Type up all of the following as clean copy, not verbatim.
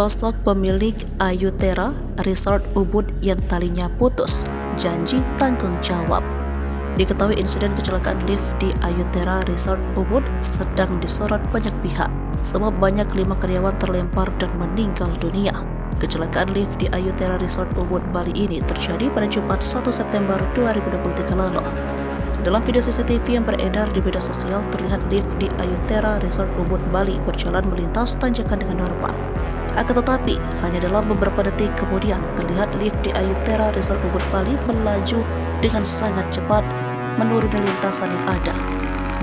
Sosok pemilik Ayutera Resort Ubud yang talinya putus, janji tanggung jawab. Diketahui insiden kecelakaan lift di Ayutera Resort Ubud sedang disorot banyak pihak, sebab banyak 5 karyawan terlempar dan meninggal dunia. Kecelakaan lift di Ayutera Resort Ubud, Bali ini terjadi pada Jumat 1 September 2023 lalu. Dalam video CCTV yang beredar di media sosial, terlihat lift di Ayutera Resort Ubud, Bali berjalan melintas tanjakan dengan normal. Akan tetapi, hanya dalam beberapa detik kemudian terlihat lift di Ayutera Resort Ubud, Bali melaju dengan sangat cepat menuruni lintasan yang ada.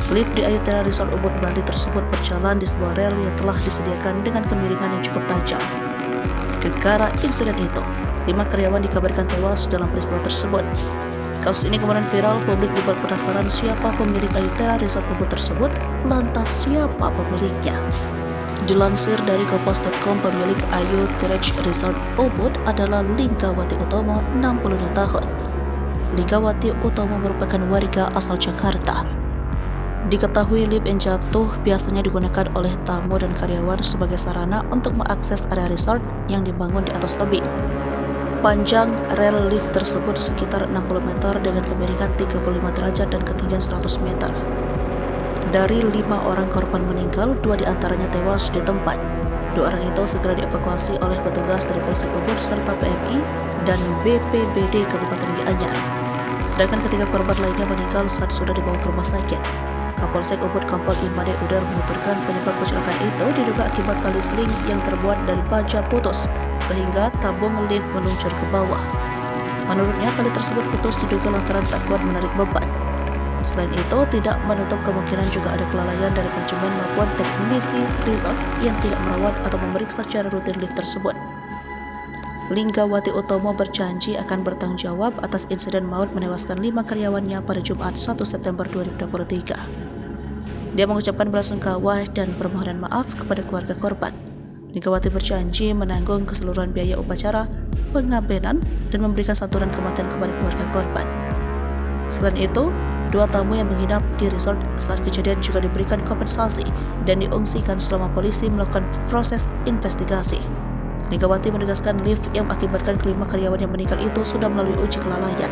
Lift di Ayutera Resort Ubud, Bali tersebut berjalan di sebuah rel yang telah disediakan dengan kemiringan yang cukup tajam. Gegara insiden itu, 5 karyawan dikabarkan tewas dalam peristiwa tersebut. Kasus ini kemudian viral, publik dibuat penasaran siapa pemilik Ayutera Resort Ubud tersebut, lantas siapa pemiliknya. Dilansir dari kompas.com, pemilik Ayutera Resort Ubud adalah Linggawati Utomo, 62 tahun. Linggawati Utomo merupakan warga asal Jakarta. Diketahui lift yang jatuh biasanya digunakan oleh tamu dan karyawan sebagai sarana untuk mengakses area resort yang dibangun di atas tebing. Panjang rel lift tersebut sekitar 60 meter dengan kemiringan 35 derajat dan ketinggian 100 meter. Dari 5 orang korban meninggal, 2 diantaranya tewas di tempat. 2 orang itu segera dievakuasi oleh petugas dari Polsek Ubud serta PMI dan BPBD Kabupaten Gianyar. Sedangkan ketiga korban lainnya meninggal saat sudah dibawa ke rumah sakit. Kapolsek Ubud Kompol Imade Udar menuturkan penyebab kecelakaan itu diduga akibat tali seling yang terbuat dari baja putus sehingga tabung lift meluncur ke bawah. Menurutnya, tali tersebut putus diduga lantaran tak kuat menarik beban. Selain itu, tidak menutup kemungkinan juga ada kelalaian dari manajemen maupun teknisi resort yang tidak merawat atau memeriksa secara rutin lift tersebut. Linggawati Utomo berjanji akan bertanggung jawab atas insiden maut menewaskan 5 karyawannya pada Jumat 1 September 2023. Dia mengucapkan belasungkawa dan permohonan maaf kepada keluarga korban. Linggawati berjanji menanggung keseluruhan biaya upacara, pengabenan, dan memberikan santunan kematian kepada keluarga korban. Selain itu, 2 tamu yang menginap di resort saat kejadian juga diberikan kompensasi dan diungsikan selama polisi melakukan proses investigasi. Linggawati menegaskan lift yang mengakibatkan kelima karyawan yang meninggal itu sudah melalui uji kelalaian.